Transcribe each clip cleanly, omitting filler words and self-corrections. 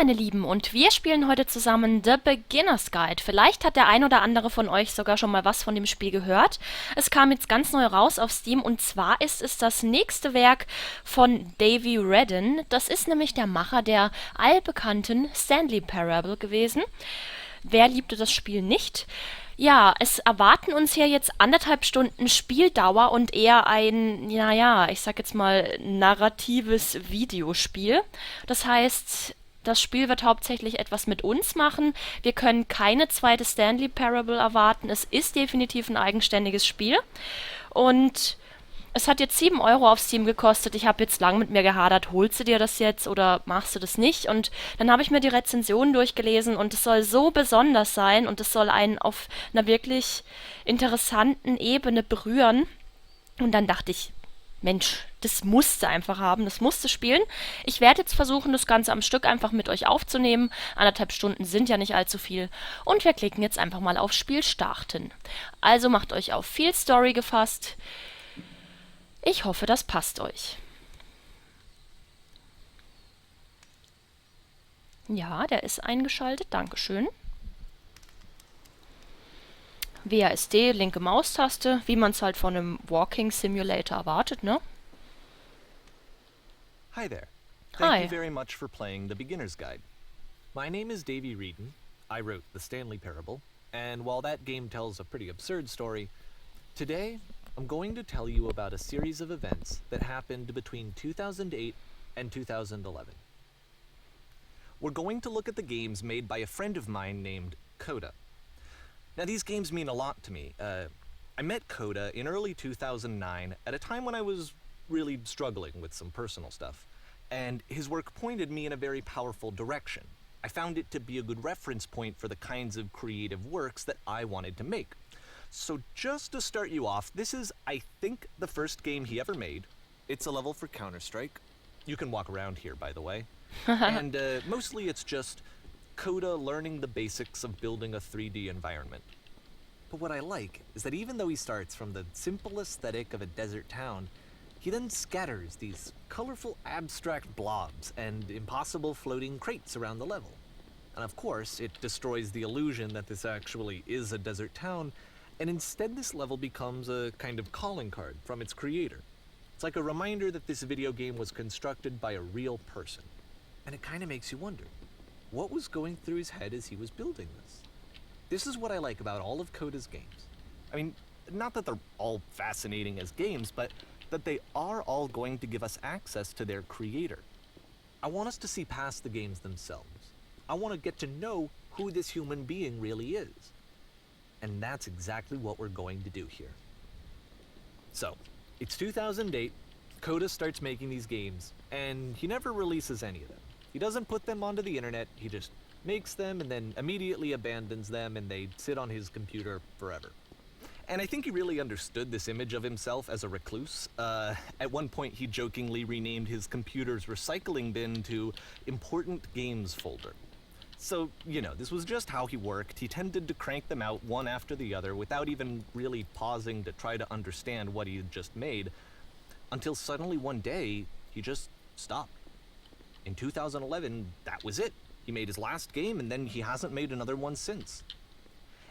meine Lieben, und wir spielen heute zusammen The Beginner's Guide. Vielleicht hat der ein oder andere von euch sogar schon mal was von dem Spiel gehört. Es kam jetzt ganz neu raus auf Steam, und zwar ist es das nächste Werk von Davey Wreden. Das ist nämlich der Macher der allbekannten Stanley Parabel gewesen. Wer liebte das Spiel nicht? Ja, es erwarten uns hier jetzt 1,5 Stunden Spieldauer und eher ein, naja, ich sag jetzt mal, narratives Videospiel. Das heißt, das Spiel wird hauptsächlich etwas mit uns machen. Wir können keine zweite Stanley Parable erwarten. Es ist definitiv ein eigenständiges Spiel. Und es hat jetzt 7 € auf Steam gekostet. Ich habe jetzt lang mit mir gehadert, holst du dir das jetzt oder machst du das nicht? Und dann habe ich mir die Rezensionen durchgelesen, und es soll so besonders sein und es soll einen auf einer wirklich interessanten Ebene berühren. Und dann dachte ich, Mensch, das musste einfach haben, das musste spielen. Ich werde jetzt versuchen, das Ganze am Stück einfach mit euch aufzunehmen. 1,5 Stunden sind ja nicht allzu viel. Und wir klicken jetzt einfach mal auf Spiel starten. Also macht euch auf viel Story gefasst. Ich hoffe, das passt euch. Ja, der ist eingeschaltet, dankeschön. WASD, linke Maustaste, wie man es halt von einem Walking Simulator erwartet, ne? Hi there. Thank Hi. you very much for playing The Beginner's Guide. My name is Davey Wreden. I wrote The Stanley Parable, and while that game tells a pretty absurd story, today I'm going to tell you about a series of events that happened between 2008 and 2011. We're going to look at the games made by a friend of mine named Coda. Now, these games mean a lot to me. I met Coda in early 2009 at a time when I was really struggling with some personal stuff, and his work pointed me in a very powerful direction. I found it to be a good reference point for the kinds of creative works that I wanted to make. So just to start you off, this is, I think, the first game he ever made. It's a level for Counter-Strike. You can walk around here, by the way. And mostly it's just Coda learning the basics of building a 3D environment. But what I like is that even though he starts from the simple aesthetic of a desert town, he then scatters these colorful abstract blobs and impossible floating crates around the level. And of course, it destroys the illusion that this actually is a desert town, and instead this level becomes a kind of calling card from its creator. It's like a reminder that this video game was constructed by a real person. And it kind of makes you wonder, what was going through his head as he was building this? This is what I like about all of Coda's games. I mean, not that they're all fascinating as games, but that they are all going to give us access to their creator. I want us to see past the games themselves. I want to get to know who this human being really is. And that's exactly what we're going to do here. So, it's 2008, Coda starts making these games, and he never releases any of them. He doesn't put them onto the internet, he just makes them and then immediately abandons them, and they sit on his computer forever. And I think he really understood this image of himself as a recluse. At one point he jokingly renamed his computer's recycling bin to Important Games Folder. So, you know, this was just how he worked. He tended to crank them out one after the other without even really pausing to try to understand what he had just made, until suddenly one day, he just stopped. In 2011, that was it. He made his last game, and then he hasn't made another one since.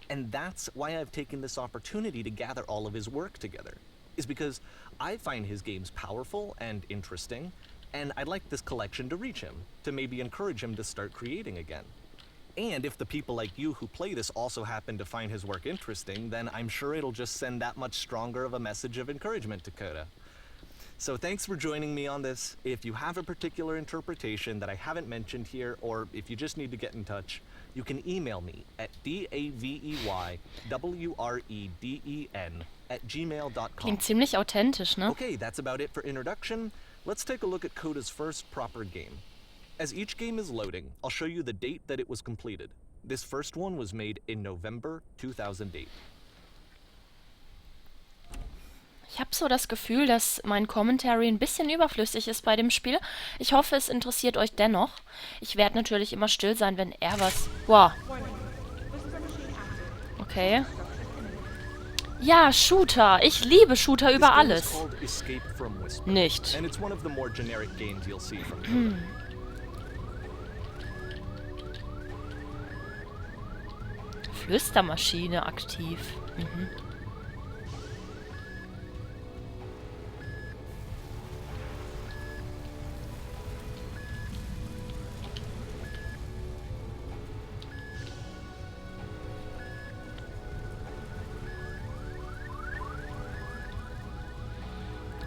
And that's why I've taken this opportunity to gather all of his work together, is because I find his games powerful and interesting, and I'd like this collection to reach him, to maybe encourage him to start creating again. And if the people like you who play this also happen to find his work interesting, then I'm sure it'll just send that much stronger of a message of encouragement to Coda. So thanks for joining me on this. If you have a particular interpretation that I haven't mentioned here, or if you just need to get in touch, you can email me at daveywreden@gmail.com. Klingt ziemlich authentisch, ne? Okay, that's about it for introduction. Let's take a look at Coda's first proper game. As each game is loading, I'll show you the date that it was completed. This first one was made in November 2008. Ich habe so das Gefühl, dass mein Commentary ein bisschen überflüssig ist bei dem Spiel. Ich hoffe, es interessiert euch dennoch. Ich werde natürlich immer still sein, wenn er was... Wow. Okay. Ja, Shooter. Ich liebe Shooter über alles. Nicht. Flüstermaschine aktiv. Mhm.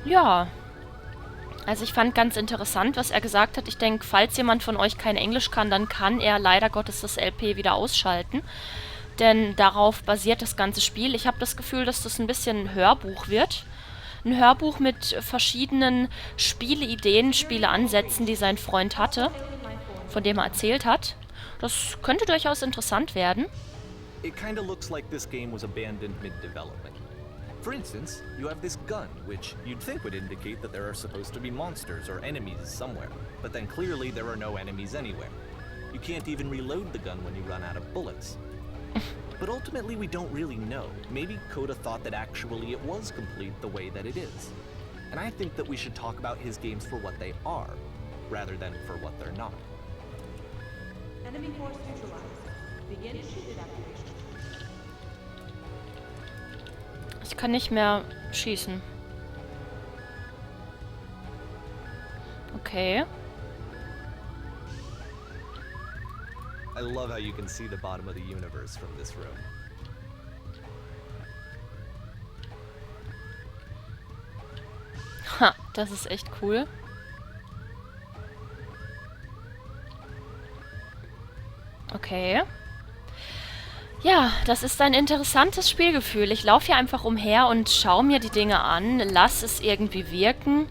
Ja, also ich fand ganz interessant, was er gesagt hat. Ich denke, falls jemand von euch kein Englisch kann, dann kann er leider Gottes das LP wieder ausschalten. Denn darauf basiert das ganze Spiel. Ich habe das Gefühl, dass das ein bisschen ein Hörbuch wird. Ein Hörbuch mit verschiedenen Spieleideen, Spieleansätzen, die sein Freund hatte, von dem er erzählt hat. Das könnte durchaus interessant werden. It kinda looks like this game was abandoned mid-development. For instance, you have this gun, which you'd think would indicate that there are supposed to be monsters or enemies somewhere, but then clearly there are no enemies anywhere. You can't even reload the gun when you run out of bullets. But ultimately we don't really know. Maybe Coda thought that actually it was complete the way that it is. And I think that we should talk about his games for what they are, rather than for what they're not. Enemy force neutralized. Begin shield evacuation. Ich kann nicht mehr schießen. Okay. I love how you can see the bottom of the universe from this room. Ha, das ist echt cool. Okay. Ja, das ist ein interessantes Spielgefühl. Ich laufe hier einfach umher und schaue mir die Dinge an, lass es irgendwie wirken,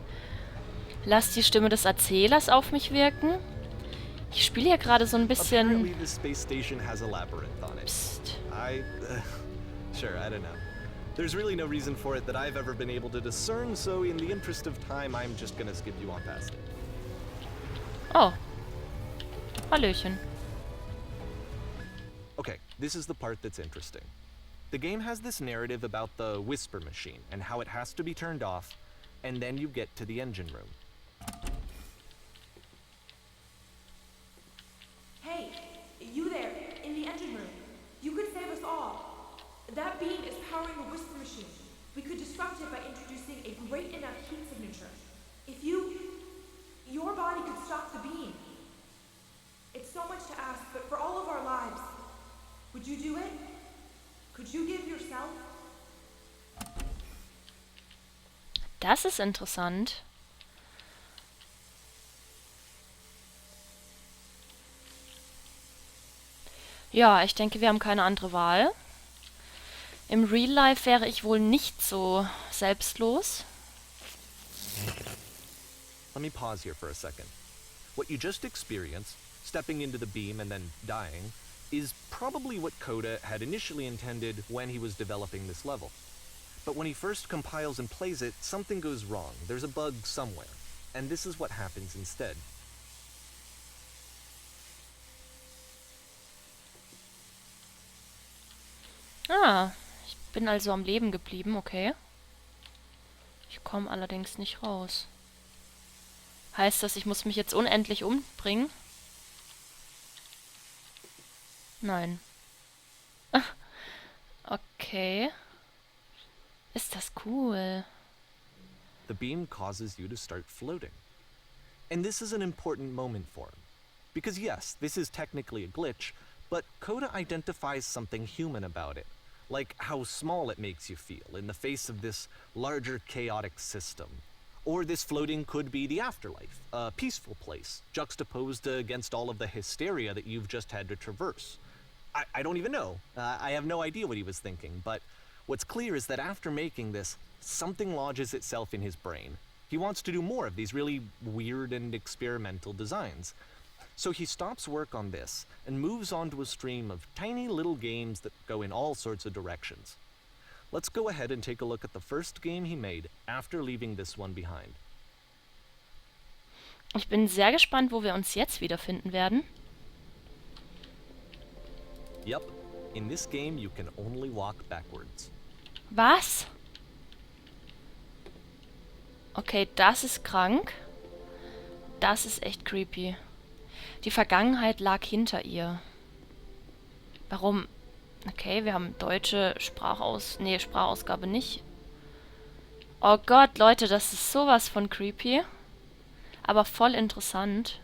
lass die Stimme des Erzählers auf mich wirken. Ich spiele hier gerade so ein bisschen... Apparently this space station has a labyrinth on it. Psst. Sure, I don't know. There's really no reason for it that I've ever been able to discern, so in the interest of time, I'm just gonna skip you on past it. Oh. Hallöchen. Okay, this is the part that's interesting. The game has this narrative about the whisper machine and how it has to be turned off, and then you get to the engine room. Hey, you there, in the engine room. You could save us all. That beam is powering the whisper machine. We could disrupt it by introducing a great enough heat signature. If your body could stop the beam. It's so much to ask, but for all of our lives, would you do it? Could you give yourself? Das ist interessant. Ja, ich denke, wir haben keine andere Wahl. Im Real Life wäre ich wohl nicht so selbstlos. Let me pause here for a second. What you just experienced, stepping into the beam and then dying, is probably what Coda had initially intended when he was developing this level. But when he first compiles and plays it, something goes wrong. There's a bug somewhere. And this is what happens instead. Ah, ich bin also am Leben geblieben, okay. Ich komme allerdings nicht raus. Heißt das, ich muss mich jetzt unendlich umbringen? Nein. Okay. Ist das cool. The beam causes you to start floating. And this is an important moment for him. Because yes, this is technically a glitch, but Coda identifies something human about it. Like how small it makes you feel in the face of this larger chaotic system. Or this floating could be the afterlife, a peaceful place, juxtaposed against all of the hysteria that you've just had to traverse. I don't even know. I have no idea what he was thinking, but what's clear is that after making this, something lodges itself in his brain. He wants to do more of these really weird and experimental designs. So he stops work on this and moves on to a stream of tiny little games that go in all sorts of directions. Let's go ahead and take a look at the first game he made after leaving this one behind. Ich bin sehr gespannt, wo wir uns jetzt wiederfinden werden. Yep, in this game you can only walk backwards. Was? Okay, das ist krank. Das ist echt creepy. Die Vergangenheit lag hinter ihr. Warum Okay, wir haben deutsche Sprachausgabe nicht. Oh Gott, Leute, das ist sowas von creepy. Aber voll interessant.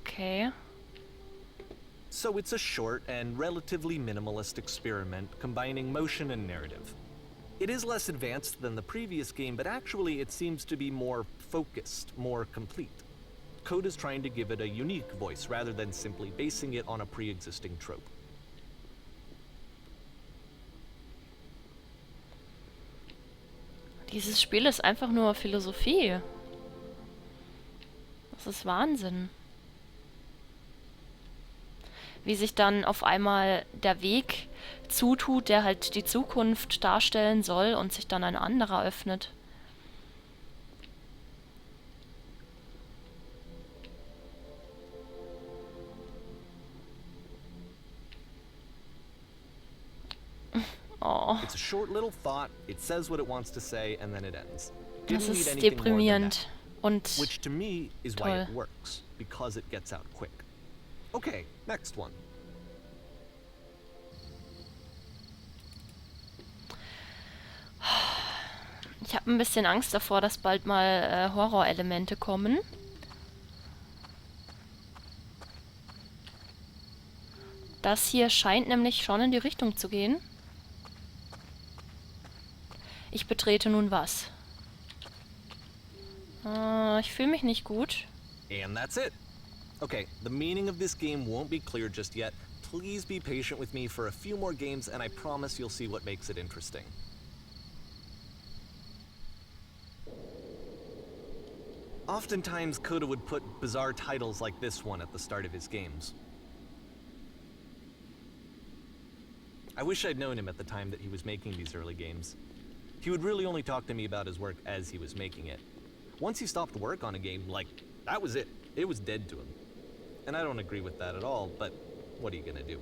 Okay. So it's a short and relatively minimalist experiment combining motion and narrative. It is less advanced than the previous game, but actually it seems to be more focused, more complete. Code is trying to give it a unique voice rather than simply basing it on a pre-existing trope. Dieses Spiel ist einfach nur Philosophie. Das ist Wahnsinn. Wie sich dann auf einmal der Weg zutut, der halt die Zukunft darstellen soll und sich dann ein anderer öffnet. Oh, It's a short little thought, it says what it wants to say, and then it ends. das Didn't need ist anything more than deprimierend. that. Und Which to me is why toll. it works, because it gets out quick. Okay, next one. ich habe ein bisschen Angst davor, dass bald mal Horrorelemente kommen. Das hier scheint nämlich schon in die Richtung zu gehen. Ich betrete nun was? Ich fühle mich nicht gut. And that's it. Okay, the meaning of this game won't be clear just yet. Please be patient with me for a few more games, and I promise you'll see what makes it interesting. Oftentimes, Coda would put bizarre titles like this one at the start of his games. I wish I'd known him at the time that he was making these early games. He would really only talk to me about his work as he was making it. Once he stopped work on a game, like, that was it. It was dead to him. And I don't agree with that at all, but what are you gonna do?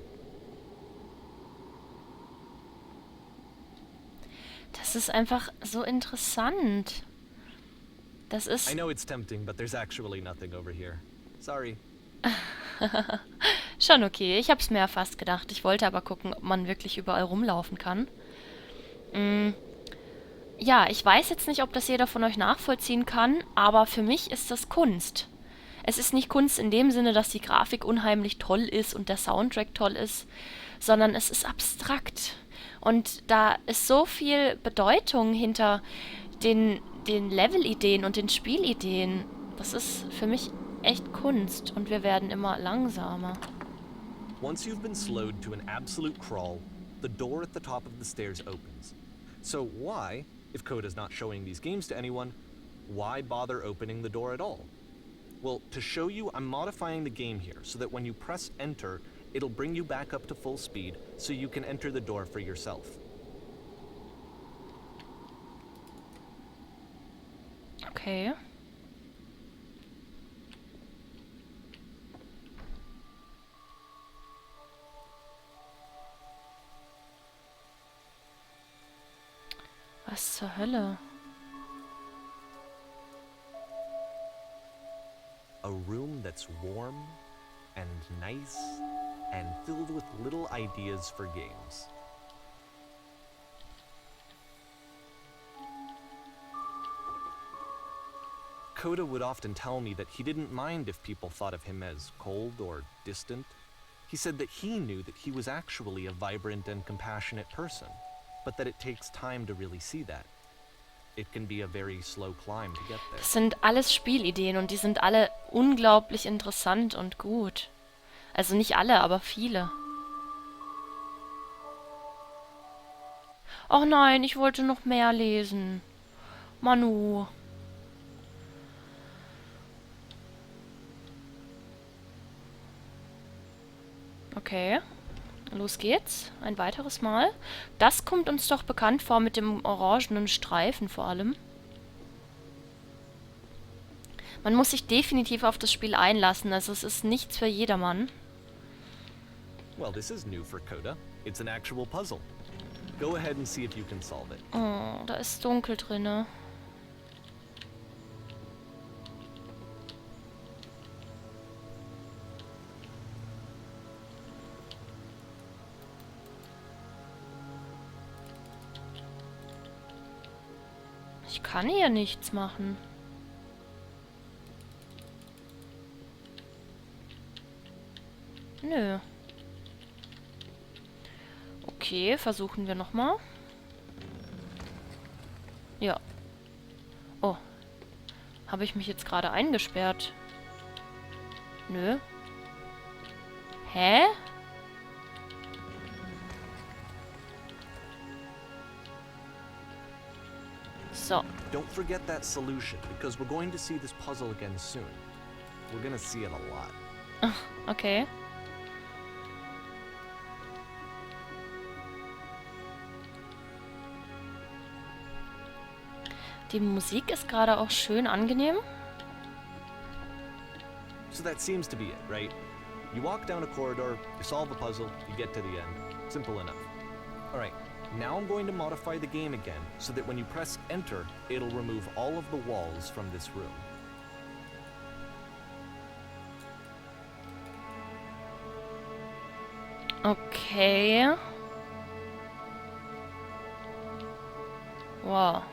Das ist einfach so interessant. Das ist... I know it's tempting, but there's actually nothing over here. Sorry. Schon okay. Ich hab's mir ja fast gedacht. Ich wollte aber gucken, ob man wirklich überall rumlaufen kann. Ja, ich weiß jetzt nicht, ob das jeder von euch nachvollziehen kann, aber für mich ist das Kunst. Es ist nicht Kunst in dem Sinne, dass die Grafik unheimlich toll ist und der Soundtrack toll ist, sondern es ist abstrakt. Und da ist so viel Bedeutung hinter den Level-Ideen und den Spielideen. Das ist für mich echt Kunst und wir werden immer langsamer. Once you've been slowed to an absolute crawl, the door at the top of the stairs opens. So why, if Coda's not showing these games to anyone, why bother opening the door at all? Well, to show you, I'm modifying the game here so that when you press enter, it'll bring you back up to full speed so you can enter the door for yourself. Okay. Was zur Hölle? A room that's warm and nice and filled with little ideas for games. Coda would often tell me that he didn't mind if people thought of him as cold or distant. He said that he knew that he was actually a vibrant and compassionate person, but that it takes time to really see that. It can be a very slow climb to get there. Das sind alles Spielideen und die sind alle unglaublich interessant und gut. Also nicht alle, aber viele. Oh nein, ich wollte noch mehr lesen. Manu. Okay, los geht's. Ein weiteres Mal. Das kommt uns doch bekannt vor mit dem orangenen Streifen vor allem. Man muss sich definitiv auf das Spiel einlassen, also es ist nichts für jedermann. Well, this is new for Coda. It's an actual puzzle. Go ahead and see if you can solve it. Oh, da ist dunkel drinne. Ich kann hier nichts machen. Nö. Okay, versuchen wir nochmal. Ja. Oh. Habe ich mich jetzt gerade eingesperrt? Nö. Hä? So. Don't forget that solution, because we're going to see this puzzle again soon. We're gonna see it a lot. Okay. Die Musik ist gerade auch schön angenehm. So that seems to be it, right? You walk down a corridor, you solve a puzzle, you get to the end. Simple enough. Alright, now I'm going to modify the game again, so that when you press enter, it'll remove all of the walls from this room. Okay. Wow.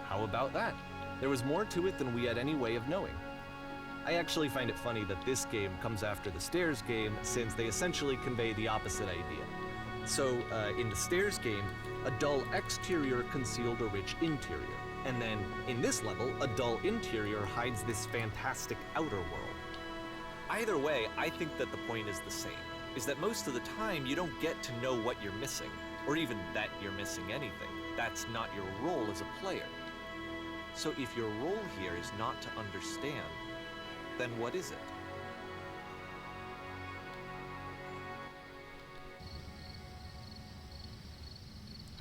How about that? There was more to it than we had any way of knowing. I actually find it funny that this game comes after the stairs game, since they essentially convey the opposite idea. So, in the stairs game, a dull exterior concealed a rich interior. And then, in this level, a dull interior hides this fantastic outer world. Either way, I think that the point is the same, is that most of the time you don't get to know what you're missing, or even that you're missing anything. That's not your role as a player. So if your role here is not to understand, then what is it?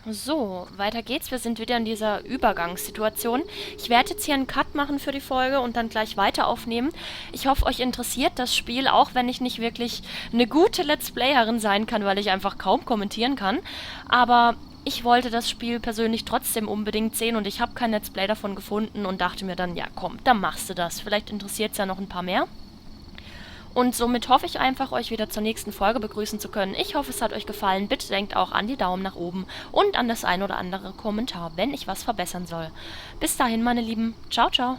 So, weiter geht's. Wir sind wieder in dieser Übergangssituation. Ich werde jetzt hier einen Cut machen für die Folge und dann gleich weiter aufnehmen. Ich hoffe, euch interessiert das Spiel, auch wenn ich nicht wirklich eine gute Let's Playerin sein kann, weil ich einfach kaum kommentieren kann. Aber ich wollte das Spiel persönlich trotzdem unbedingt sehen und ich habe kein Let's Play davon gefunden und dachte mir dann, ja komm, dann machst du das. Vielleicht interessiert es ja noch ein paar mehr. Und somit hoffe ich einfach, euch wieder zur nächsten Folge begrüßen zu können. Ich hoffe, es hat euch gefallen. Bitte denkt auch an die Daumen nach oben und an das ein oder andere Kommentar, wenn ich was verbessern soll. Bis dahin, meine Lieben. Ciao, ciao.